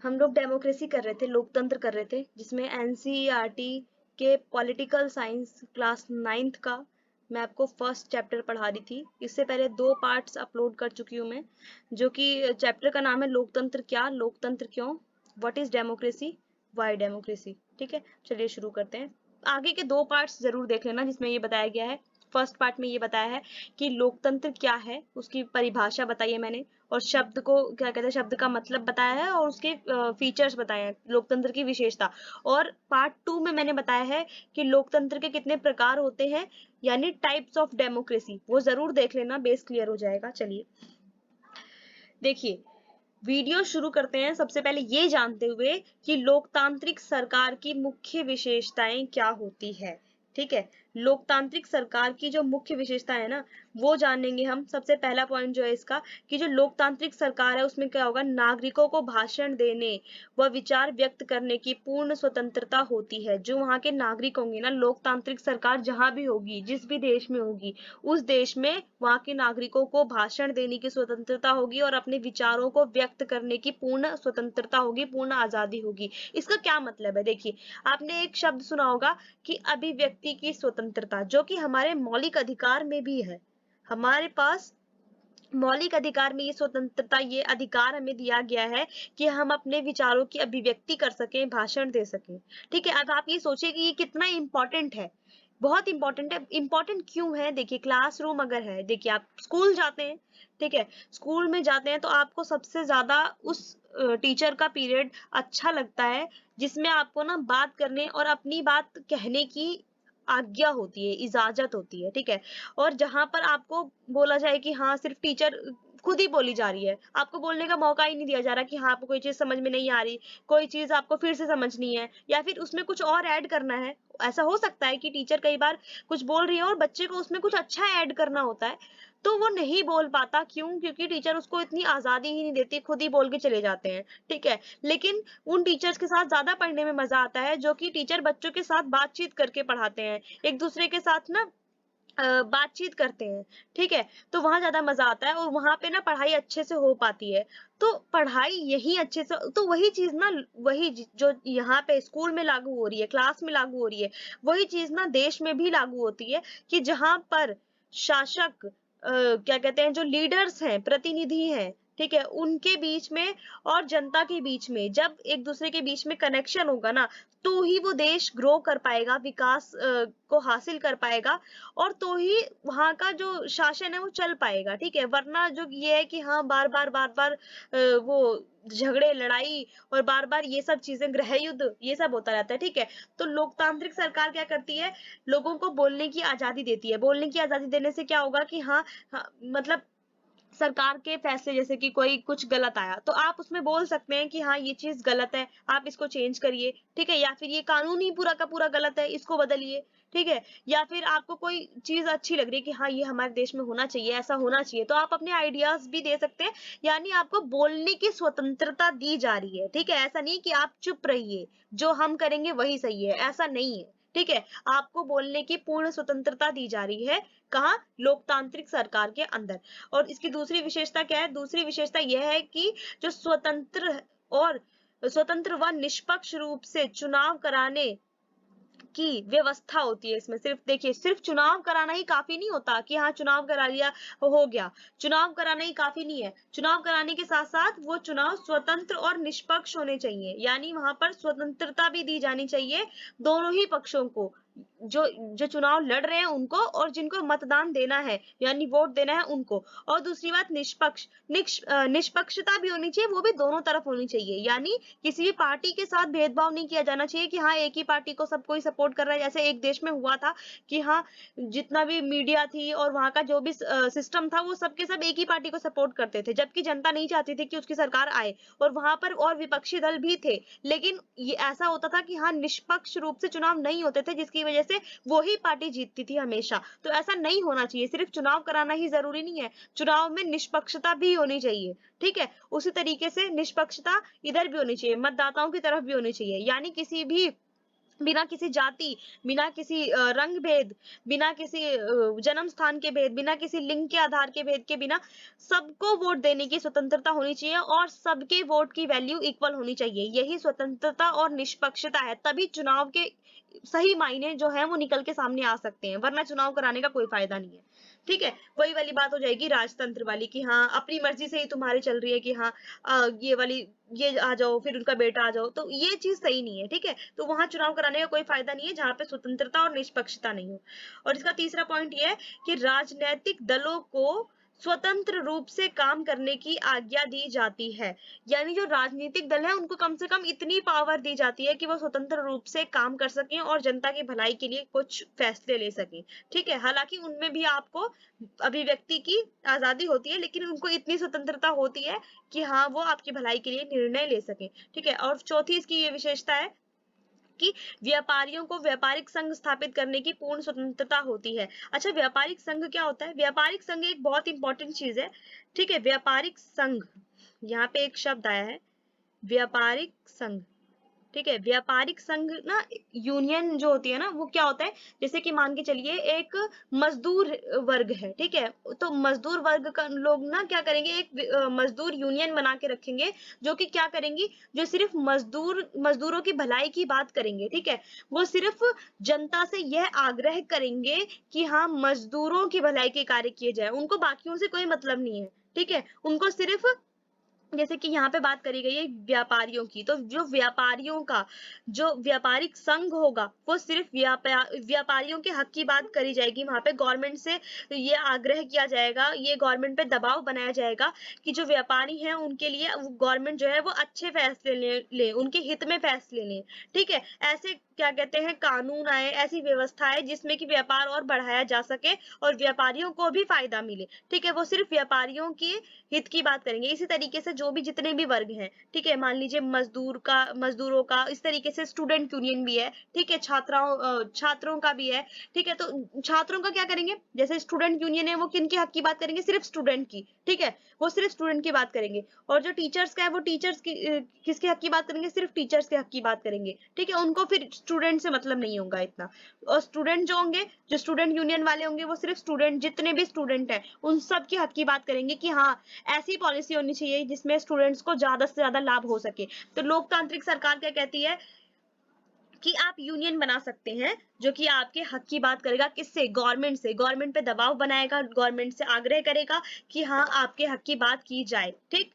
हम लोग डेमोक्रेसी कर रहे थे, लोकतंत्र कर रहे थे, जिसमें एनसीईआरटी के पॉलिटिकल साइंस क्लास 9th का मैं आपको फर्स्ट चैप्टर पढ़ा रही थी। इससे पहले 2 पार्ट्स अपलोड कर चुकी हूँ मैं, जो कि चैप्टर का नाम है लोकतंत्र क्या, लोकतंत्र क्यों, what is democracy, why democracy. ठीक है, चलिए शुरू करते हैं। आगे के 2 पार्ट्स जरूर देख लेना, जिसमें ये बताया गया है। फर्स्ट पार्ट में ये बताया है कि लोकतंत्र क्या है, उसकी परिभाषा बताई है मैंने, और शब्द को क्या कहते हैं, शब्द का मतलब बताया है, और उसके फीचर्स बताए हैं, लोकतंत्र की विशेषता। और पार्ट 2 में मैंने बताया है कि लोकतंत्र के कितने प्रकार होते हैं, यानी टाइप्स ऑफ डेमोक्रेसी, वो जरूर देख लेना, बेस क्लियर हो जाएगा। चलिए देखिए, वीडियो शुरू करते हैं सबसे पहले ये जानते हुए कि लोकतांत्रिक सरकार की मुख्य विशेषताएं क्या होती है। ठीक है, लोकतांत्रिक सरकार की जो मुख्य विशेषता है ना, वो जानेंगे हम। सबसे पहला पॉइंट जो है इसका, कि जो लोकतांत्रिक सरकार है उसमें क्या होगा, नागरिकों को भाषण देने व विचार व्यक्त करने की पूर्ण स्वतंत्रता होती है। जो वहां के नागरिक होंगे ना, लोकतांत्रिक सरकार जहां भी होगी, जिस भी देश में होगी, उस देश में वहां के नागरिकों को भाषण देने की स्वतंत्रता होगी और अपने विचारों को व्यक्त करने की पूर्ण स्वतंत्रता होगी, पूर्ण आजादी होगी। इसका क्या मतलब है, देखिए, आपने एक शब्द सुना होगा कि अभिव्यक्ति की स्वतंत्रता, जो कि हमारे मौलिक अधिकार में भी है। हमारे पास मौलिक अधिकार में ये स्वतंत्रता, ये अधिकार हमें दिया गया है कि हम अपने विचारों की अभिव्यक्ति कर सकें, भाषण दे सकें। ठीक है, अब आप ये सोचिए कि ये कितना इंपॉर्टेंट है। बहुत इंपॉर्टेंट है। इंपॉर्टेंट क्यों है, देखिए, क्लासरूम अगर है, देखिए आप स्कूल जाते हैं, ठीक है, स्कूल में जाते हैं तो आपको सबसे ज्यादा उस टीचर का पीरियड अच्छा लगता है जिसमें आपको ना बात करने और अपनी बात कहने की आज्ञा होती है, इजाजत होती है। ठीक है, और जहां पर आपको बोला जाए कि हाँ, सिर्फ टीचर खुद ही बोली जा रही है, आपको बोलने का मौका ही नहीं दिया जा रहा कि हाँ, आपको कोई चीज समझ में नहीं आ रही, कोई चीज आपको फिर से समझनी है, या फिर उसमें कुछ और ऐड करना है। ऐसा हो सकता है कि टीचर कई बार कुछ बोल रही है और बच्चे को उसमें कुछ अच्छा ऐड करना होता है, तो वो नहीं बोल पाता। क्यों? क्योंकि टीचर उसको इतनी आजादी ही नहीं देती, खुद ही बोल के चले जाते हैं। ठीक है, लेकिन उन टीचर्स के साथ ज्यादा पढ़ने में मजा आता है जो कि टीचर बच्चों के साथ बातचीत करके पढ़ाते हैं, एक दूसरे के साथ ना बातचीत करते हैं। ठीक है, तो वहां ज्यादा मजा आता है और वहां पे ना पढ़ाई अच्छे से हो पाती है। तो पढ़ाई यही अच्छे से, तो वही चीज ना, जो यहाँ पे स्कूल में लागू हो रही है, क्लास में लागू हो रही है, वही चीज ना देश में भी लागू होती है, कि जहां पर शासक क्या कहते हैं, जो लीडर्स हैं, प्रतिनिधि हैं, ठीक है, उनके बीच में और जनता के बीच में जब एक दूसरे के बीच में कनेक्शन होगा ना, तो ही वो देश ग्रो कर पाएगा, विकास को हासिल कर पाएगा, और तो ही वहां का जो शासन है वो चल पाएगा। ठीक है, वरना जो ये है कि हाँ, बार बार वो झगड़े, लड़ाई, और बार बार ये सब चीजें, गृह युद्ध, ये सब होता रहता है। ठीक है, तो लोकतांत्रिक सरकार क्या करती है, लोगों को बोलने की आजादी देती है। बोलने की आजादी देने से क्या होगा कि हाँ, हाँ, मतलब सरकार के फैसले, जैसे कि कोई कुछ गलत आया तो आप उसमें बोल सकते हैं कि हाँ, ये चीज गलत है, आप इसको चेंज करिए। ठीक है, या फिर ये कानून ही पूरा का पूरा गलत है, इसको बदलिए। ठीक है, या फिर आपको कोई चीज अच्छी लग रही है कि हाँ, ये हमारे देश में होना चाहिए, ऐसा होना चाहिए, तो आप अपने आइडियाज भी दे सकते हैं। यानी आपको बोलने की स्वतंत्रता दी जा रही है। ठीक है, ऐसा नहीं कि आप चुप रहिए, जो हम करेंगे वही सही है, ऐसा नहीं है। ठीक है, आपको बोलने की पूर्ण स्वतंत्रता दी जा रही है। कहाँ? लोकतांत्रिक सरकार के अंदर। और इसकी दूसरी विशेषता क्या है? दूसरी विशेषता यह है कि जो और स्वतंत्र व निष्पक्ष रूप से चुनाव कराने की व्यवस्था होती है इसमें। सिर्फ देखिए, सिर्फ चुनाव कराना ही काफी नहीं होता कि हाँ, चुनाव करा लिया, हो गया। चुनाव कराना ही काफी नहीं है, चुनाव कराने के साथ साथ वो चुनाव स्वतंत्र और निष्पक्ष होने चाहिए, यानी वहां पर स्वतंत्रता भी दी जानी चाहिए दोनों ही पक्षों को, जो जो चुनाव लड़ रहे हैं उनको, और जिनको मतदान देना है, यानी वोट देना है उनको। और दूसरी बात, निष्पक्षता भी होनी चाहिए, वो भी दोनों तरफ होनी चाहिए, यानी किसी भी पार्टी के साथ भेदभाव नहीं किया जाना चाहिए कि हाँ, एक ही पार्टी को सब कोई सपोर्ट कर रहा है। जैसे एक देश में हुआ था कि हाँ, जितना भी मीडिया थी और वहां का जो भी सिस्टम था, वो सबके सब एक ही पार्टी को सपोर्ट करते थे, जबकि जनता नहीं चाहती थी कि उसकी सरकार आए, और वहां पर और विपक्षी दल भी थे। लेकिन ये ऐसा होता था कि हाँ, निष्पक्ष रूप से चुनाव नहीं होते थे, जिसकी वजह से वो ही पार्टी जीतती थी हमेशा। तो ऐसा नहीं होना चाहिए, सिर्फ चुनाव कराना ही जरूरी नहीं है, चुनाव में निष्पक्षता भी होनी चाहिए। ठीक है, उसी तरीके से निष्पक्षता इधर भी होनी चाहिए, मतदाताओं की तरफ भी होनी चाहिए, यानी किसी भी बिना किसी जाति, बिना किसी रंग भेद, बिना किसी जन्म स्थान के भेद, बिना किसी लिंग के आधार के भेद के बिना सबको वोट देने की स्वतंत्रता होनी चाहिए और सबके वोट की वैल्यू इक्वल होनी चाहिए। यही स्वतंत्रता और निष्पक्षता है, तभी चुनाव के सही मायने जो है वो निकल के सामने आ सकते हैं, वरना चुनाव कराने का कोई फायदा नहीं है। ठीक है, वही वाली बात हो जाएगी राजतंत्र वाली कि हाँ अपनी मर्जी से ही तुम्हारी चल रही है कि हाँ ये वाली ये आ जाओ फिर उनका बेटा आ जाओ, तो ये चीज सही नहीं है। ठीक है, तो वहां चुनाव कराने का कोई फायदा नहीं है जहां पे स्वतंत्रता और निष्पक्षता नहीं हो। और इसका तीसरा पॉइंट ये है कि राजनीतिक दलों को स्वतंत्र रूप से काम करने की आज्ञा दी जाती है। यानी जो राजनीतिक दल है उनको कम से कम इतनी पावर दी जाती है कि वो स्वतंत्र रूप से काम कर सकें और जनता की भलाई के लिए कुछ फैसले ले सकें। ठीक है, हालांकि उनमें भी आपको अभिव्यक्ति की आजादी होती है, लेकिन उनको इतनी स्वतंत्रता होती है कि हाँ वो आपकी भलाई के लिए निर्णय ले सकें। ठीक है, और चौथी इसकी ये विशेषता है कि व्यापारियों को व्यापारिक संघ स्थापित करने की पूर्ण स्वतंत्रता होती है। अच्छा, व्यापारिक संघ क्या होता है? व्यापारिक संघ एक बहुत इंपॉर्टेंट चीज है। ठीक है, व्यापारिक संघ, यहाँ पे एक शब्द आया है व्यापारिक संघ। ठीक है, व्यापारिक संघ ना, यूनियन जो होती है ना, वो क्या होता है, जैसे कि मान के चलिए एक मजदूर वर्ग है। ठीक है, तो मजदूर वर्ग का लोग ना क्या करेंगे, एक मजदूर यूनियन बना के रखेंगे जो कि क्या करेंगी, जो सिर्फ मजदूरों की भलाई की बात करेंगे। ठीक है, वो सिर्फ जनता से यह आग्रह करेंगे कि हाँ मजदूरों की भलाई के कार्य किए जाए, उनको बाकियों से कोई मतलब नहीं है। ठीक है, उनको सिर्फ, जैसे कि यहाँ पे बात करी गई है व्यापारियों की, तो जो व्यापारियों का जो व्यापारिक संघ होगा वो सिर्फ व्यापारियों के हक की बात करी जाएगी। वहां पे गवर्नमेंट से ये आग्रह किया जाएगा, ये गवर्नमेंट पे दबाव बनाया जाएगा कि जो व्यापारी हैं उनके लिए गवर्नमेंट जो है वो अच्छे फैसले ले, उनके हित में फैसले ले। ठीक है, ऐसे क्या कहते हैं कानून आए, ऐसी व्यवस्था है जिसमें कि व्यापार और बढ़ाया जा सके और व्यापारियों को भी फायदा मिले। ठीक है, वो सिर्फ व्यापारियों की हित की बात करेंगे। इसी तरीके से जो भी जितने भी वर्ग हैं, ठीक है, मान लीजिए मजदूरों का, इस तरीके से स्टूडेंट यूनियन भी है। ठीक है, छात्रों का भी है। ठीक है, तो छात्रों का क्या करेंगे, जैसे स्टूडेंट यूनियन है वो किनके हक की बात करेंगे, सिर्फ स्टूडेंट की। ठीक है, वो सिर्फ स्टूडेंट की बात करेंगे। और जो टीचर्स का है वो टीचर्स की किसके हक की बात करेंगे, सिर्फ टीचर्स के हक की बात करेंगे। ठीक है, उनको फिर स्टूडेंट से मतलब नहीं होगा इतना। और स्टूडेंट जो होंगे, जो स्टूडेंट यूनियन वाले होंगे, वो सिर्फ स्टूडेंट, जितने भी स्टूडेंट हैं उन सब की हक की बात करेंगे कि हाँ ऐसी पॉलिसी होनी चाहिए जिसमें स्टूडेंट्स को ज्यादा से ज्यादा लाभ हो सके। तो लोकतांत्रिक सरकार क्या कहती है कि आप यूनियन बना सकते हैं जो कि आपके हक की बात करेगा, किससे, गवर्नमेंट से। गवर्नमेंट पे दबाव बनाएगा, गवर्नमेंट से आग्रह करेगा कि हाँ आपके हक की बात की जाए। ठीक,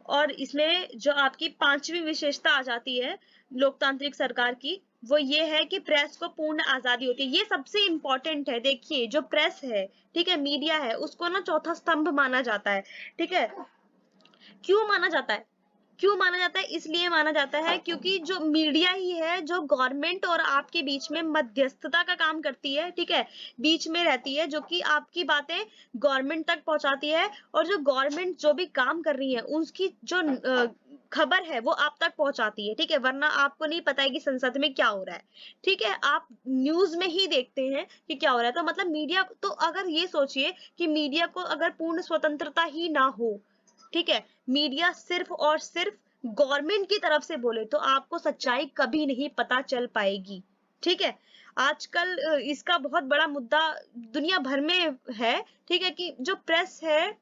और इसमें जो आपकी पांचवी विशेषता आ जाती है लोकतांत्रिक सरकार की, वो ये है कि प्रेस को पूर्ण आजादी होती है। ये सबसे इंपॉर्टेंट है। देखिए, जो प्रेस है, ठीक है, मीडिया है, उसको ना चौथा स्तंभ माना जाता है। ठीक है, क्यों माना जाता है? क्यों माना जाता है? इसलिए माना जाता है क्योंकि जो मीडिया ही है जो गवर्नमेंट और आपके बीच में मध्यस्थता का काम करती है। ठीक है, बीच में रहती है, जो कि आपकी बातें गवर्नमेंट तक पहुंचाती है और जो गवर्नमेंट जो भी काम कर रही है उसकी जो खबर है वो आप तक पहुंचाती है। ठीक है, वरना आपको नहीं पता है कि संसद में क्या हो रहा है। ठीक है, आप न्यूज में ही देखते हैं कि क्या हो रहा है। तो मतलब मीडिया, तो अगर ये सोचिए कि मीडिया को अगर पूर्ण स्वतंत्रता ही ना हो, ठीक है, मीडिया सिर्फ और सिर्फ गवर्नमेंट की तरफ से बोले, तो आपको सच्चाई कभी नहीं पता चल पाएगी। ठीक है, आजकल इसका बहुत बड़ा मुद्दा दुनिया भर में है। ठीक है, कि जो प्रेस है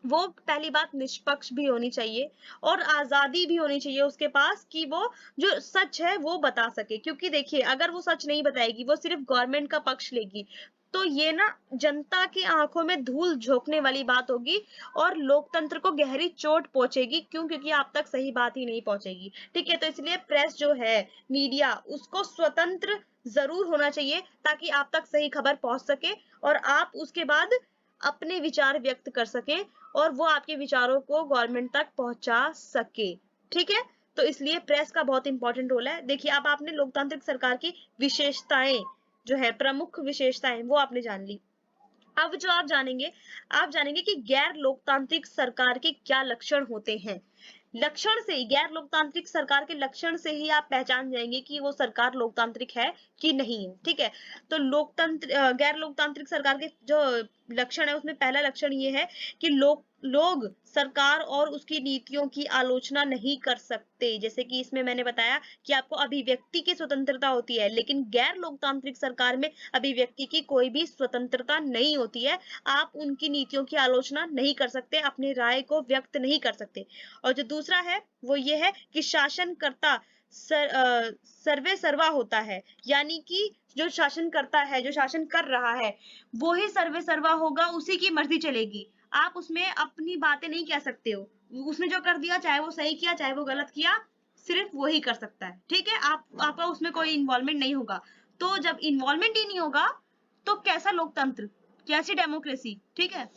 वो पहली बात निष्पक्ष भी होनी चाहिए और आजादी भी होनी चाहिए उसके पास कि वो जो सच है वो बता सके। क्योंकि देखिए, अगर वो सच नहीं बताएगी, वो सिर्फ गवर्नमेंट का पक्ष लेगी, तो ये ना जनता की आंखों में धूल झोंकने वाली बात होगी और लोकतंत्र को गहरी चोट पहुंचेगी। क्यों? क्योंकि आप तक सही बात ही नहीं पहुंचेगी। ठीक है, तो इसलिए प्रेस जो है, मीडिया, उसको स्वतंत्र जरूर होना चाहिए ताकि आप तक सही खबर पहुंच सके और आप उसके बाद अपने विचार व्यक्त कर सकें और वो आपके विचारों को गवर्नमेंट तक पहुंचा सके। ठीक है, तो इसलिए प्रेस का बहुत इंपॉर्टेंट रोल है। देखिए, अब आपने लोकतांत्रिक सरकार की विशेषताएं जो है, प्रमुख विशेषताएं, वो आपने जान ली। अब जो आप जानेंगे कि गैर लोकतांत्रिक सरकार के क्या लक्षण होते हैं। लक्षण से ही, गैर लोकतांत्रिक सरकार के लक्षण से ही आप पहचान जाएंगे कि वो सरकार लोकतांत्रिक है कि नहीं है। ठीक है, तो गैर लोकतांत्रिक सरकार के जो लक्षण है उसमें पहला लक्षण ये है कि लोग सरकार और उसकी नीतियों की आलोचना नहीं कर सकते। जैसे कि इसमें मैंने बताया कि आपको अभिव्यक्ति की स्वतंत्रता होती है, लेकिन गैर लोकतांत्रिक सरकार में अभिव्यक्ति की कोई भी स्वतंत्रता नहीं होती है। आप उनकी नीतियों की आलोचना नहीं कर सकते, अपनी राय को व्यक्त नहीं कर सकते। और जो दूसरा है वो ये है कि शासनकर्ता सर्वे सर्वा होता है, यानी कि जो शासन करता है, जो शासन कर रहा है, वो ही सर्वे सर्वा होगा, उसी की मर्जी चलेगी। आप उसमें अपनी बातें नहीं कह सकते हो। उसने जो कर दिया, चाहे वो सही किया चाहे वो गलत किया, सिर्फ वही कर सकता है। ठीक है, आपका उसमें कोई इन्वॉल्वमेंट नहीं होगा। तो जब इन्वॉल्वमेंट ही नहीं होगा तो कैसा लोकतंत्र, कैसी डेमोक्रेसी? ठीक है,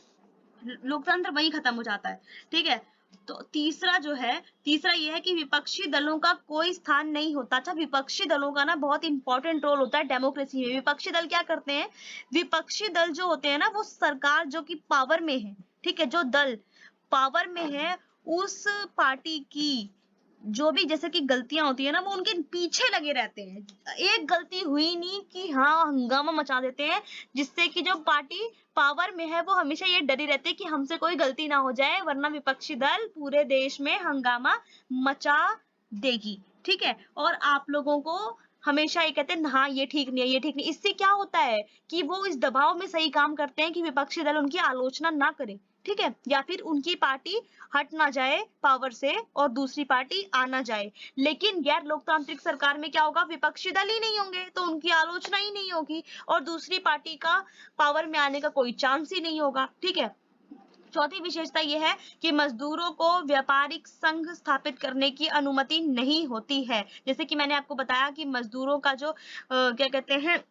लोकतंत्र वहीं खत्म हो जाता है। ठीक है, तो तीसरा ये है कि विपक्षी दलों का कोई स्थान नहीं होता। अच्छा, विपक्षी दलों का ना बहुत इंपॉर्टेंट रोल होता है डेमोक्रेसी में। विपक्षी दल क्या करते हैं? विपक्षी दल जो होते हैं ना, वो सरकार जो कि पावर में है, ठीक है, जो दल पावर में है, उस पार्टी की जो भी जैसे कि गलतियां होती है ना, वो उनके पीछे लगे रहते हैं। एक गलती हुई नहीं कि हाँ हंगामा मचा देते हैं, जिससे कि जो पार्टी पावर में है वो हमेशा ये डरी रहती है कि हमसे कोई गलती ना हो जाए, वरना विपक्षी दल पूरे देश में हंगामा मचा देगी। ठीक है, और आप लोगों को हमेशा ये कहते हैं हाँ ये ठीक नहीं है, ये ठीक नहीं। इससे क्या होता है कि वो इस दबाव में सही काम करते हैं कि विपक्षी दल उनकी आलोचना ना करे। ठीक है, या फिर उनकी पार्टी हट ना जाए पावर से और दूसरी पार्टी आ ना जाए। लेकिन गैर लोकतांत्रिक सरकार में क्या होगा? विपक्षी दल ही नहीं होंगे तो उनकी आलोचना ही नहीं होगी और दूसरी पार्टी का पावर में आने का कोई चांस ही नहीं होगा। ठीक है, चौथी विशेषता यह है कि मजदूरों को व्यापारिक संघ स्थापित करने की अनुमति नहीं होती है। जैसे कि मैंने आपको बताया कि मजदूरों का जो क्या कहते हैं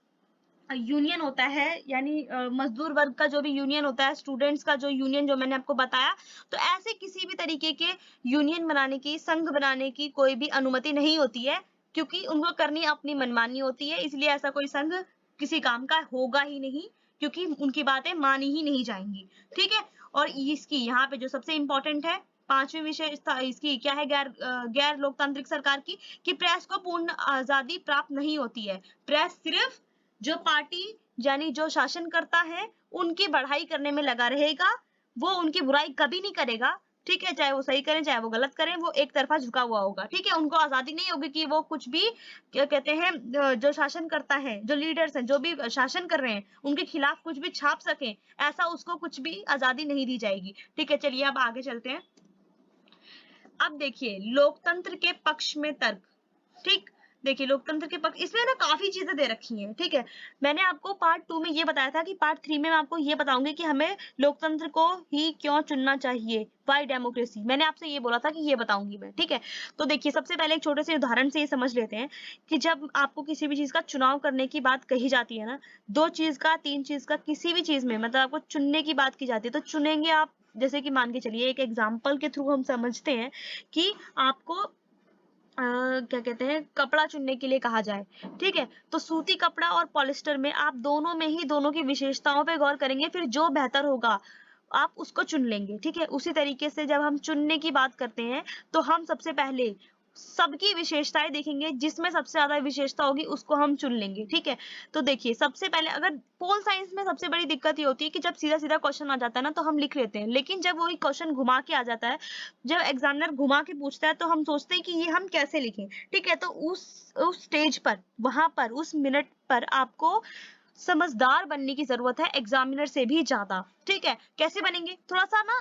यूनियन होता है, यानी मजदूर वर्ग का जो भी यूनियन होता है, स्टूडेंट्स का जो यूनियन जो मैंने आपको बताया, तो ऐसे किसी भी तरीके के यूनियन बनाने की, संघ बनाने की कोई भी अनुमति नहीं होती है, क्योंकि उनको करनी अपनी मनमानी होती है। इसलिए ऐसा कोई संघ किसी काम का होगा ही नहीं, क्योंकि उनकी बातें मानी ही नहीं जाएंगी। ठीक है, और इसकी यहाँ पे जो सबसे इंपॉर्टेंट है, पांचवी विशेषता इसकी क्या है गैर लोकतांत्रिक सरकार की, कि प्रेस को पूर्ण आजादी प्राप्त नहीं होती है। प्रेस सिर्फ जो पार्टी यानी जो शासन करता है उनकी बढ़ाई करने में लगा रहेगा, वो उनकी बुराई कभी नहीं करेगा। ठीक है, चाहे वो सही करें चाहे वो गलत करें, वो एक तरफा झुका हुआ होगा। ठीक है, उनको आजादी नहीं होगी कि वो कुछ भी क्या कहते हैं जो शासन करता है, जो लीडर्स हैं, जो भी शासन कर रहे हैं, उनके खिलाफ कुछ भी छाप सके, ऐसा उसको कुछ भी आजादी नहीं दी जाएगी। ठीक है, चलिए अब आगे चलते हैं। अब देखिए लोकतंत्र के पक्ष में तर्क। ठीक, देखिए लोकतंत्र के पक्ष, इसमें ना काफी चीजें दे रखी हैं। ठीक है, मैंने आपको पार्ट 2 में ये बताया था कि पार्ट 3 में मैं आपको ये बताऊंगी कि हमें लोकतंत्र को ही क्यों चुनना चाहिए, वाई डेमोक्रेसी। मैंने आपसे ये बोला था कि ये बताऊंगी मैं। ठीक है, तो देखिए सबसे पहले एक छोटे से उदाहरण से ये समझ लेते हैं कि जब आपको किसी भी चीज का चुनाव करने की बात कही जाती है ना, दो चीज का, तीन चीज का, किसी भी चीज में मतलब आपको चुनने की बात की जाती है, तो चुनेंगे आप। जैसे कि मान के चलिए एक एग्जाम्पल के थ्रू हम समझते हैं कि आपको क्या कहते हैं कपड़ा चुनने के लिए कहा जाए। ठीक है, तो सूती कपड़ा और पॉलिस्टर में आप दोनों में ही दोनों की विशेषताओं पे गौर करेंगे, फिर जो बेहतर होगा आप उसको चुन लेंगे। ठीक है, उसी तरीके से जब हम चुनने की बात करते हैं तो हम सबसे पहले सबकी विशेषताएं देखेंगे, जिसमें सबसे ज्यादा विशेषता होगी उसको हम चुन लेंगे। ठीक है, तो देखिए सबसे पहले अगर पोल साइंस में सबसे बड़ी दिक्कत ये होती है कि जब सीधा सीधा क्वेश्चन आ जाता है ना तो हम लिख लेते हैं, लेकिन जब वही क्वेश्चन घुमा के आ जाता है, जब एग्जामिनर घुमा के पूछता है तो हम सोचते हैं कि ये हम कैसे लिखें। ठीक है, तो उस स्टेज पर, वहां पर, उस मिनट पर आपको समझदार बनने की जरूरत है, एग्जामिनर से भी ज्यादा। ठीक है, कैसे बनेंगे? थोड़ा सा ना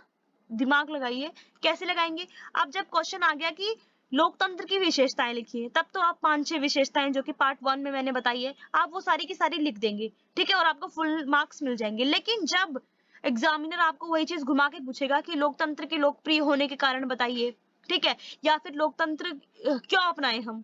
दिमाग लगाइए। कैसे लगाएंगे? अब जब क्वेश्चन आ गया कि लोकतंत्र की विशेषताएं लिखिए, तब तो आप 5-6 विशेषताएं जो कि पार्ट 1 में मैंने बताई है, आप वो सारी की सारी लिख देंगे। ठीक है, और आपको फुल मार्क्स मिल जाएंगे। लेकिन जब एग्जामिनर आपको वही चीज घुमा के पूछेगा कि लोकतंत्र के लोकप्रिय होने के कारण बताइए, ठीक है, या फिर लोकतंत्र क्यों अपनाएं हम,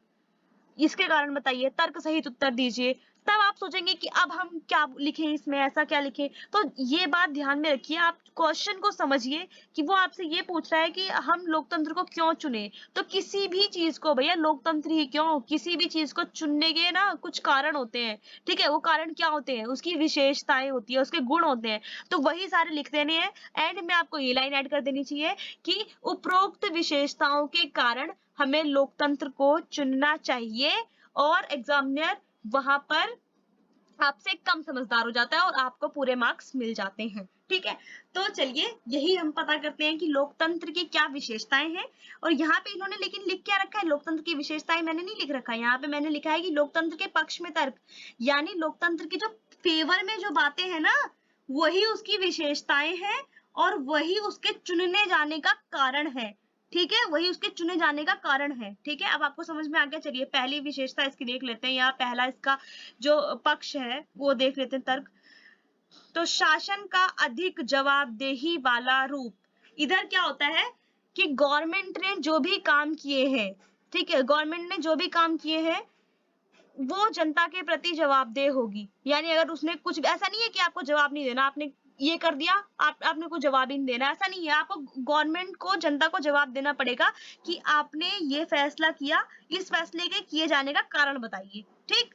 इसके कारण बताइए, तर्क सहित उत्तर दीजिए, तब आप सोचेंगे कि अब हम क्या लिखें, इसमें ऐसा क्या लिखें। तो ये बात ध्यान में रखिए, आप क्वेश्चन को समझिए कि वो आपसे ये पूछ रहा है कि हम लोकतंत्र को क्यों चुने। तो किसी भी चीज को, भैया लोकतंत्र ही क्यों, किसी भी चीज को चुनने के ना कुछ कारण होते हैं। ठीक है, वो कारण क्या होते हैं? उसकी विशेषताएं होती है, उसके गुण होते हैं, तो वही सारे लिख देने हैं। एंड में आपको ये लाइन ऐड कर देनी चाहिए कि उपरोक्त विशेषताओं के कारण हमें लोकतंत्र को चुनना चाहिए, और एग्जामिनर वहां पर आपसे कम समझदार हो जाता है और आपको पूरे मार्क्स मिल जाते हैं। ठीक है, तो चलिए यही हम पता करते हैं कि लोकतंत्र की क्या विशेषताएं हैं। और यहाँ पे इन्होंने लेकिन लिख क्या रखा है, लोकतंत्र की विशेषताएं मैंने नहीं लिख रखा है, यहाँ पे मैंने लिखा है कि लोकतंत्र के पक्ष में तर्क, यानी लोकतंत्र की जो फेवर में जो बातें हैं ना, वही उसकी विशेषताएं हैं और वही उसके चुनने जाने का कारण है। ठीक है, वही उसके चुने जाने का कारण है। ठीक है, अब आपको समझ में आ गया। चलिए पहली विशेषता इसकी देख लेते हैं, या पहला इसका जो पक्ष है वो देख लेते हैं, तर्क। तो शासन का अधिक जवाबदेही वाला रूप। इधर क्या होता है कि गवर्नमेंट ने जो भी काम किए हैं, ठीक है, गवर्नमेंट ने जो भी काम किए हैं वो जनता के प्रति जवाबदेह होगी। यानी अगर उसने कुछ, ऐसा नहीं है कि आपको जवाब नहीं देना, आपने ये कर दिया, आपने कुछ जवाब ही नहीं देना, ऐसा नहीं है। आपको गवर्नमेंट को, जनता को जवाब देना पड़ेगा कि आपने ये फैसला किया, इस फैसले के किए जाने का कारण बताइए। ठीक,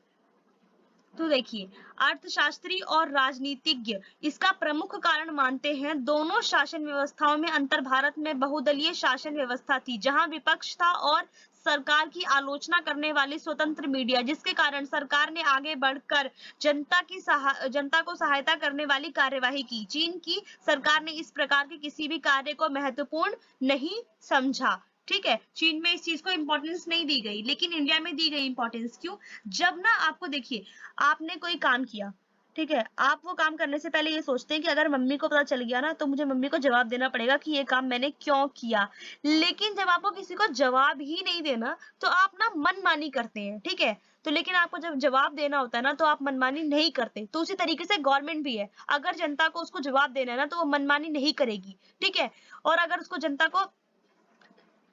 तो देखिए, अर्थशास्त्री और राजनीतिज्ञ इसका प्रमुख कारण मानते हैं दोनों शासन व्यवस्थाओं में अंतर। भारत में बहुदलीय शासन व्यवस्था थी जहां विपक्ष था और सरकार की आलोचना करने वाली स्वतंत्र मीडिया, जिसके कारण सरकार ने आगे बढ़कर जनता को सहायता करने वाली कार्यवाही की। चीन की सरकार ने इस प्रकार के किसी भी कार्य को महत्वपूर्ण नहीं समझा। ठीक है, चीन में इस चीज को इंपॉर्टेंस नहीं दी गई, लेकिन इंडिया में दी गई इंपॉर्टेंस। क्यों? जब ना आपको देखिए, आपने कोई काम किया, ठीक है, आप वो काम करने से पहले ये सोचते हैं कि अगर मम्मी को पता चल गया ना तो मुझे मम्मी को जवाब देना पड़ेगा कि ये काम मैंने क्यों किया। लेकिन जब आपको किसी को जवाब ही नहीं देना तो आप ना मनमानी करते हैं। ठीक है, तो लेकिन आपको जब जवाब देना होता है ना तो आप मनमानी नहीं करते। तो उसी तरीके से गवर्नमेंट भी है, अगर जनता को उसको जवाब देना है ना तो वो मनमानी नहीं करेगी। ठीक है, और अगर उसको जनता को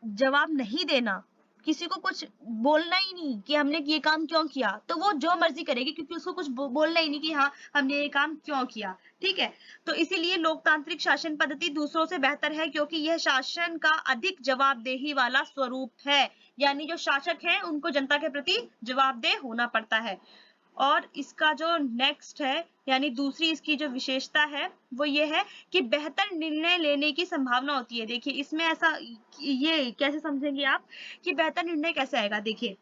जवाब नहीं देना, किसी को कुछ बोलना ही नहीं कि हमने ये काम क्यों किया, तो वो जो मर्जी करेगी, क्योंकि उसको कुछ बोलना ही नहीं कि हाँ हमने ये काम क्यों किया। ठीक है, तो इसीलिए लोकतांत्रिक शासन पद्धति दूसरों से बेहतर है, क्योंकि यह शासन का अधिक जवाबदेही वाला स्वरूप है। यानी जो शासक हैं उनको जनता के प्रति जवाबदेह होना पड़ता है। और इसका जो नेक्स्ट है, यानी दूसरी इसकी जो विशेषता है वो ये है कि बेहतर निर्णय लेने की संभावना होती है। देखिए इसमें ऐसा, ये कैसे समझेंगे आप कि बेहतर निर्णय कैसे आएगा। देखिए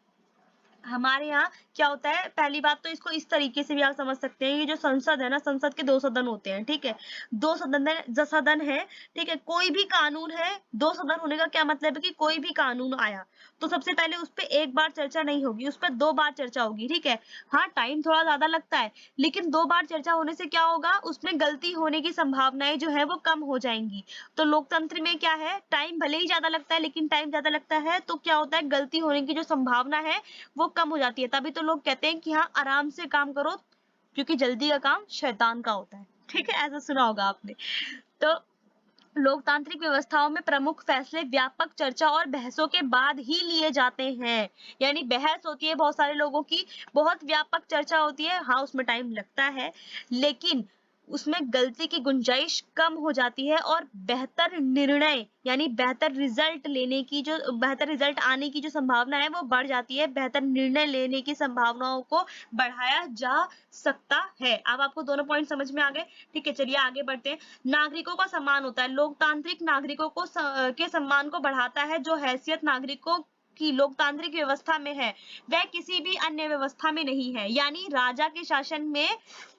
हमारे यहाँ क्या होता है, पहली बात तो इसको इस तरीके से भी आप समझ सकते हैं, ये जो संसद है ना, संसद के दो सदन होते हैं। ठीक है, दो सदन है। ठीक है, कोई भी कानून है, दो सदन होने का क्या मतलब है कि कोई भी कानून आया तो सबसे पहले उस पर एक बार चर्चा नहीं होगी, उस पर दो बार चर्चा होगी। ठीक है, हाँ टाइम थोड़ा ज्यादा लगता है, लेकिन दो बार चर्चा होने से क्या होगा, उसमें गलती होने की संभावनाएं जो है वो कम हो जाएंगी। तो लोकतंत्र में क्या है, टाइम भले ही ज्यादा लगता है, लेकिन टाइम ज्यादा लगता है तो क्या होता है, गलती होने की जो संभावना है वो कम हो जाती है। तभी तो लोग कहते हैं कि हाँ आराम से काम करो, क्योंकि जल्दी का काम शैतान का होता है। ठीक है, ऐसा सुना होगा आपने। तो लोकतांत्रिक व्यवस्थाओं में प्रमुख फैसले व्यापक चर्चा और बहसों के बाद ही लिए जाते हैं। यानी बहस होती है बहुत सारे लोगों की, बहुत व्यापक चर्चा होती है, हाँ उसमें टाइम लगता है, लेकिन उसमें गलती की गुंजाइश कम हो जाती है और बेहतर निर्णय यानी बेहतर रिजल्ट लेने की, जो बेहतर रिजल्ट आने की जो संभावना है वो बढ़ जाती है। बेहतर निर्णय लेने की संभावनाओं को बढ़ाया जा सकता है। अब आपको दोनों पॉइंट समझ में आ गए। ठीक है, चलिए आगे बढ़ते हैं। नागरिकों का सम्मान होता है, लोकतांत्रिक नागरिकों को के सम्मान को बढ़ाता है। जो हैसियत नागरिकों की लोकतांत्रिक व्यवस्था में है वह किसी भी अन्य व्यवस्था में नहीं है। यानी राजा के शासन में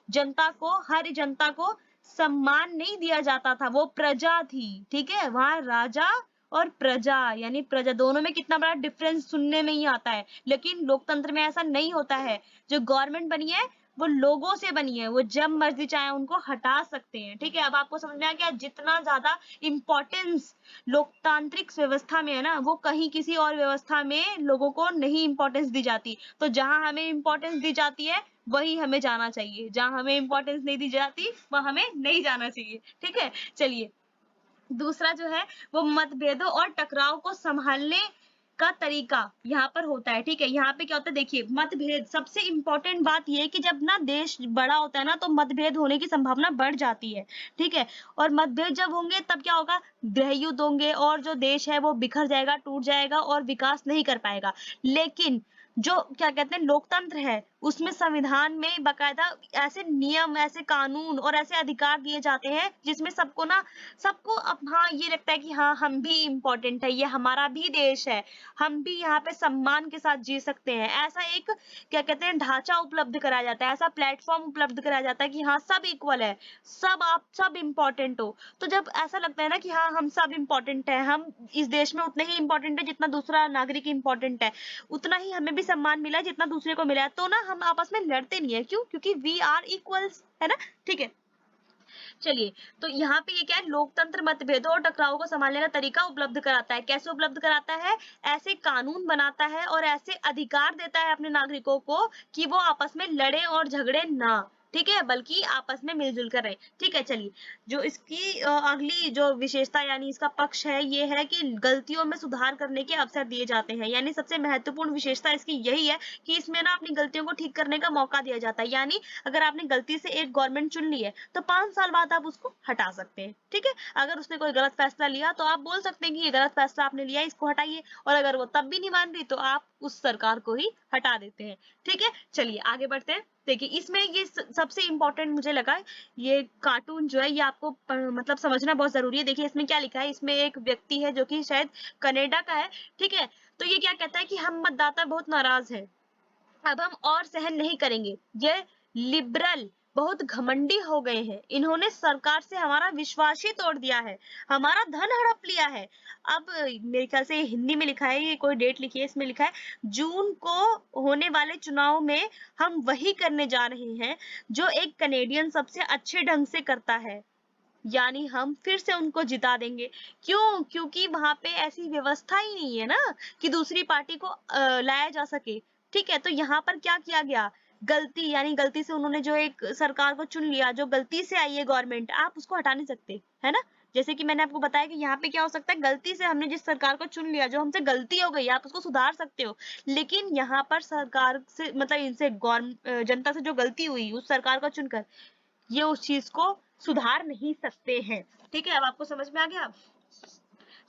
जनता को, हर जनता को सम्मान नहीं दिया जाता था, वो प्रजा थी। ठीक है, वहां राजा और प्रजा, यानी प्रजा, दोनों में कितना बड़ा डिफरेंस सुनने में ही आता है। लेकिन लोकतंत्र में ऐसा नहीं होता है। जो गवर्नमेंट बनी है वो लोगों से बनी है, वो जब मर्जी चाहे उनको हटा सकते हैं। ठीक है, अब आपको समझ में आ गया, जितना ज्यादा इंपॉर्टेंस लोकतांत्रिक व्यवस्था में है ना, वो कहीं किसी और व्यवस्था में लोगों को नहीं इंपॉर्टेंस दी जाती। तो जहां हमें इंपॉर्टेंस दी जाती है वही हमें जाना चाहिए, जहां हमें इंपॉर्टेंस नहीं दी जाती वहां हमें नहीं जाना चाहिए। ठीक है, चलिए दूसरा जो है वो मतभेदों और टकराव को संभालने का तरीका यहाँ पर होता है। ठीक है, यहाँ पे क्या होता है, देखिए मतभेद, सबसे इंपॉर्टेंट बात ये है कि जब ना देश बड़ा होता है ना तो मतभेद होने की संभावना बढ़ जाती है। ठीक है, और मतभेद जब होंगे तब क्या होगा, गृहयुद्ध होंगे और जो देश है वो बिखर जाएगा, टूट जाएगा और विकास नहीं कर पाएगा। लेकिन जो क्या कहते हैं लोकतंत्र है उसमें संविधान में बकायदा ऐसे नियम, ऐसे कानून और ऐसे अधिकार दिए जाते हैं जिसमें सबको अब हाँ ये लगता है कि हाँ हम भी इम्पोर्टेंट है, ये हमारा भी देश है, हम भी यहाँ पे सम्मान के साथ जी सकते हैं। ऐसा एक क्या कहते हैं ढांचा उपलब्ध कराया जाता है, ऐसा प्लेटफॉर्म उपलब्ध कराया जाता है कि हाँ सब इक्वल है, आप सब इम्पोर्टेंट हो। तो जब ऐसा लगता है ना कि हाँ हम सब इम्पोर्टेंट है, हम इस देश में उतने ही इम्पोर्टेंट है जितना दूसरा नागरिक इम्पोर्टेंट है, उतना ही हमें भी सम्मान मिला है जितना दूसरे को मिला है, तो ना हम आपस में लड़ते नहीं है। क्यों? क्योंकि वी आर इक्वल्स, है ना। ठीक है, चलिए, तो यहाँ पे ये क्या है, लोकतंत्र मतभेदों और टकराव को संभालने का तरीका उपलब्ध कराता है। कैसे उपलब्ध कराता है? ऐसे कानून बनाता है और ऐसे अधिकार देता है अपने नागरिकों को कि वो आपस में लड़े और झगड़े ना, ठीक है, बल्कि आपस में मिलजुल कर रहे। ठीक है, चलिए, जो इसकी अगली जो विशेषता यानी इसका पक्ष है, ये है कि गलतियों में सुधार करने के अवसर दिए जाते हैं। यानी सबसे महत्वपूर्ण विशेषता इसकी यही है कि इसमें ना अपनी गलतियों को ठीक करने का मौका दिया जाता है। यानी अगर आपने गलती से एक गवर्नमेंट चुन ली है तो 5 साल बाद आप उसको हटा सकते हैं। ठीक है, अगर उसने कोई गलत फैसला लिया तो आप बोल सकते हैं कि ये गलत फैसला आपने लिया, इसको हटाइए, और अगर वो तब भी नहीं मान रही तो आप उस सरकार को ही हटा देते हैं। ठीक है, चलिए आगे बढ़ते हैं। देखिए, इसमें ये सबसे इंपॉर्टेंट मुझे लगा, ये कार्टून जो है ये आपको मतलब समझना बहुत जरूरी है। देखिए इसमें क्या लिखा है, इसमें एक व्यक्ति है जो कि शायद कनाडा का है। ठीक है, तो ये क्या कहता है कि हम मतदाता बहुत नाराज हैं, अब हम और सहन नहीं करेंगे, ये लिबरल बहुत घमंडी हो गए हैं, इन्होंने सरकार से हमारा विश्वास ही तोड़ दिया है, हमारा धन हड़प लिया है। अब मेरे ख्याल से हिंदी में लिखा है, ये कोई डेट लिखी है, इसमें लिखा है जून को होने वाले चुनाव में हम वही करने जा रहे हैं जो एक कनेडियन सबसे अच्छे ढंग से करता है, यानी हम फिर से उनको जिता देंगे। क्यों? क्योंकि वहां पे ऐसी व्यवस्था ही नहीं है ना कि दूसरी पार्टी को लाया जा सके। ठीक है, तो यहाँ पर क्या किया गया, गलती यानी गलती से उन्होंने जो एक सरकार को चुन लिया, जो गलती से आई है गवर्नमेंट, आप उसको हटा नहीं सकते, है ना। जैसे कि मैंने आपको बताया कि यहाँ पे क्या हो सकता है, गलती से हमने जिस सरकार को चुन लिया, जो हमसे गलती हो गई, आप उसको सुधार सकते हो, लेकिन यहाँ पर सरकार से मतलब इनसे जनता से जो गलती हुई उस सरकार को चुनकर, ये उस चीज को सुधार नहीं सकते हैं। ठीक है, अब आपको समझ में आ गया।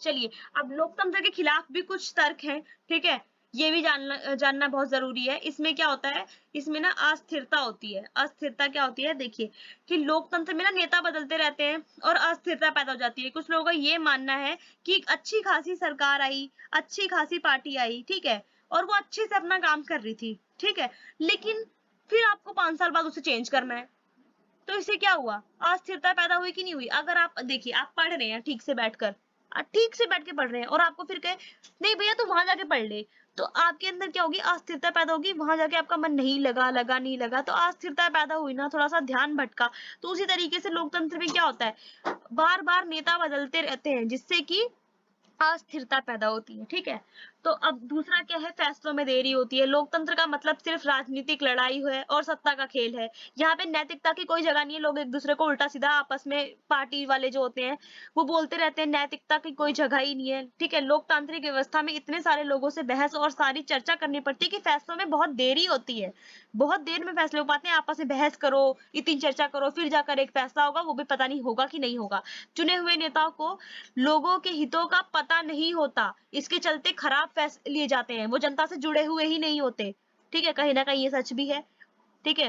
चलिए, अब लोकतंत्र के खिलाफ भी कुछ तर्क हैं। ठीक है, ये भी जानना बहुत जरूरी है। इसमें क्या होता है, इसमें ना अस्थिरता होती है। अस्थिरता क्या होती है, देखिए कि लोकतंत्र में ना नेता बदलते रहते हैं और अस्थिरता पैदा हो जाती है। कुछ लोगों का ये मानना है कि अच्छी खासी सरकार आई, अच्छी खासी पार्टी आई, ठीक है, और वो अच्छे से अपना काम कर रही थी, ठीक है, लेकिन फिर आपको 5 साल बाद उसे चेंज करना है। तो इससे क्या हुआ, अस्थिरता पैदा हुई कि नहीं हुई। अगर आप देखिए, आप पढ़ रहे हैं ठीक से बैठकर, ठीक से बैठ के पढ़ रहे हैं, और आपको फिर कहे नहीं भैया तू वहां जाके पढ़ ले, तो आपके अंदर क्या होगी, अस्थिरता पैदा होगी। वहां जाके आपका मन नहीं लगा, लगा नहीं लगा, तो अस्थिरता पैदा हुई ना, थोड़ा सा ध्यान भटका। तो उसी तरीके से लोकतंत्र में क्या होता है, बार बार नेता बदलते रहते हैं जिससे कि अस्थिरता पैदा होती है। ठीक है, तो अब दूसरा क्या है, फैसलों में देरी होती है। लोकतंत्र का मतलब सिर्फ राजनीतिक लड़ाई है और सत्ता का खेल है, यहाँ पे नैतिकता की कोई जगह नहीं है। लोग एक दूसरे को उल्टा सीधा आपस में, पार्टी वाले जो होते हैं वो बोलते रहते हैं, नैतिकता की कोई जगह ही नहीं है। ठीक है, लोकतांत्रिक व्यवस्था में इतने सारे लोगों से बहस और सारी चर्चा करनी पड़ती है कि फैसलों में बहुत देरी होती है, बहुत देर में फैसले हो पाते हैं। आपस में बहस करो, इतनी चर्चा करो, फिर जाकर एक फैसला होगा, वो भी पता नहीं होगा कि नहीं होगा। चुने हुए नेताओं को लोगों के हितों का पता नहीं होता, इसके चलते खराब फैसले लिए जाते हैं, वो जनता से जुड़े हुए ही नहीं होते। ठीक है, कहीं ना कहीं ये सच भी है। ठीक है,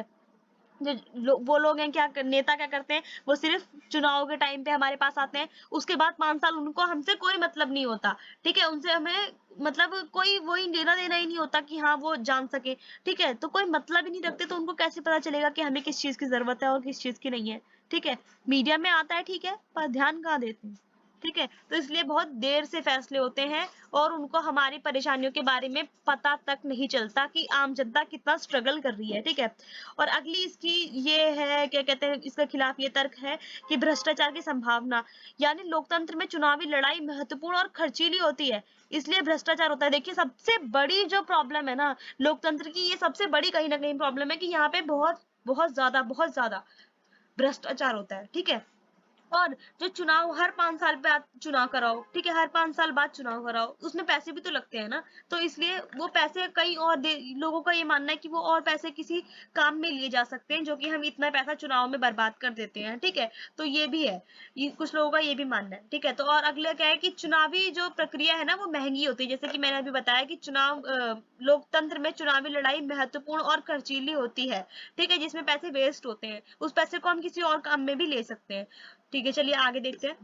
वो लोग हैं क्या, नेता क्या करते हैं, वो सिर्फ चुनाव के टाइम पे हमारे पास आते हैं, उसके बाद 5 साल उनको हमसे कोई मतलब नहीं होता। ठीक है, उनसे हमें मतलब कोई वही लेना देना ही नहीं होता कि हाँ वो जान सके। ठीक है, तो कोई मतलब ही नहीं रखते, तो उनको कैसे पता चलेगा कि हमें किस चीज की जरूरत है और किस चीज की नहीं है। ठीक है, मीडिया में आता है, ठीक है, पर ध्यान कहाँ देते हैं। ठीक है, तो इसलिए बहुत देर से फैसले होते हैं और उनको हमारी परेशानियों के बारे में पता तक नहीं चलता कि आम जनता कितना स्ट्रगल कर रही है। ठीक है, और अगली इसकी ये है, क्या कहते हैं, इसके खिलाफ ये तर्क है कि भ्रष्टाचार की संभावना, यानी लोकतंत्र में चुनावी लड़ाई महत्वपूर्ण और खर्चीली होती है, इसलिए भ्रष्टाचार होता है। देखिए, सबसे बड़ी जो प्रॉब्लम है ना लोकतंत्र की, ये सबसे बड़ी कहीं ना कहीं प्रॉब्लम है कि यहाँ पे बहुत बहुत ज्यादा भ्रष्टाचार होता है। ठीक है, और जो चुनाव हर 5 साल बाद चुनाव कराओ, ठीक है, हर 5 साल बाद चुनाव कराओ, उसमें पैसे भी तो लगते हैं ना। तो इसलिए वो पैसे कई और लोगों का ये मानना है कि वो और पैसे किसी काम में लिए जा सकते हैं, जो कि हम इतना पैसा चुनाव में बर्बाद कर देते हैं, ठीक है। तो ये भी है, ये कुछ लोगों का ये भी मानना है, ठीक है। तो और अगला क्या है कि चुनावी जो प्रक्रिया है ना वो महंगी होती है, जैसे कि मैंने अभी बताया कि लोकतंत्र में चुनावी लड़ाई महत्वपूर्ण और खर्चीली होती है, ठीक है, जिसमें पैसे वेस्ट होते हैं, उस पैसे को हम किसी और काम में भी ले सकते हैं, ठीक है। चलिए आगे देखते हैं।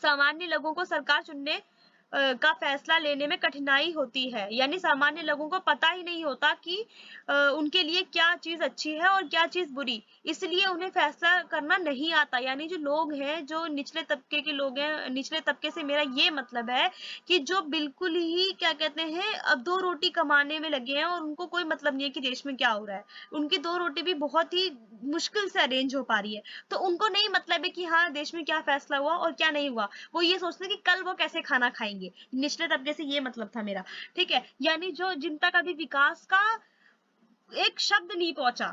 सामान्य लोगों को सरकार चुनने का फैसला लेने में कठिनाई होती है, यानी सामान्य लोगों को पता ही नहीं होता कि उनके लिए क्या चीज अच्छी है और क्या चीज बुरी, इसलिए उन्हें फैसला करना नहीं आता। यानी जो लोग हैं, जो निचले तबके के लोग हैं, निचले तबके से मेरा ये मतलब है कि जो बिल्कुल ही क्या कहते हैं अब 2 रोटी कमाने में लगे हैं और उनको कोई मतलब नहीं है कि देश में क्या हो रहा है, उनकी 2 रोटी भी बहुत ही मुश्किल से अरेंज हो पा रही है, तो उनको नहीं मतलब है कि हाँ देश में क्या फैसला हुआ और क्या नहीं हुआ, वो ये सोचते हैं कि कल वो कैसे खाना खाएंगे। निचले तबके से ये मतलब था मेरा, ठीक है। यानी जो जिन तक अभी विकास का एक शब्द नहीं पहुंचा,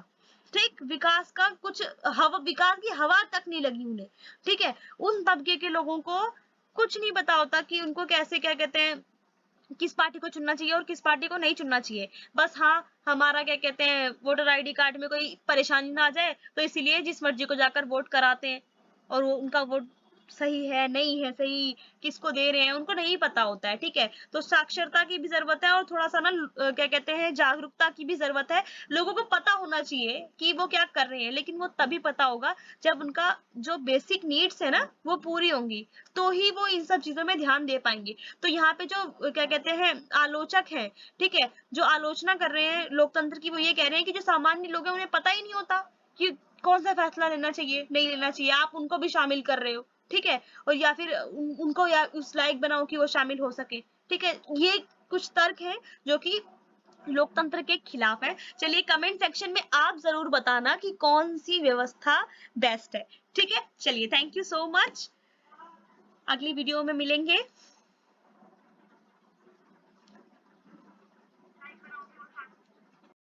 ठीक, विकास का कुछ हवा, विकास की हवा तक नहीं लगी उन्हें, ठीक है, उन तबके के लोगों को कुछ नहीं पता होता कि उनको कैसे क्या कहते हैं किस पार्टी को चुनना चाहिए और किस पार्टी को नहीं चुनना चाहिए। बस हाँ, हमारा क्या कहते हैं वोटर आईडी कार्ड में कोई परेशानी ना आ जाए, तो इसीलिए जिस मर्जी को जाकर वोट कराते हैं, और वो उनका वोट सही है नहीं है, सही किसको दे रहे हैं उनको नहीं पता होता है, ठीक है। तो साक्षरता की भी जरूरत है और थोड़ा सा ना क्या कहते हैं जागरूकता की भी जरूरत है। लोगों को पता होना चाहिए कि वो क्या कर रहे हैं, लेकिन वो तभी पता होगा जब उनका जो बेसिक नीड्स है ना वो पूरी होंगी, तो ही वो इन सब चीजों में ध्यान दे पाएंगे। तो यहाँ पे जो क्या कहते हैं आलोचक हैं, ठीक है, जो आलोचना कर रहे हैं लोकतंत्र की, वो ये कह रहे हैं कि जो सामान्य लोग हैं उन्हें पता ही नहीं होता कि कौन सा फैसला लेना चाहिए नहीं लेना चाहिए, आप उनको भी शामिल कर रहे हो, ठीक है, और या फिर उनको या उस लायक बनाओ कि वो शामिल हो सके, ठीक है। ये कुछ तर्क हैं जो कि लोकतंत्र के खिलाफ है। चलिए कमेंट सेक्शन में आप जरूर बताना कि कौन सी व्यवस्था बेस्ट है, ठीक है। चलिए थैंक यू सो मच, अगली वीडियो में मिलेंगे।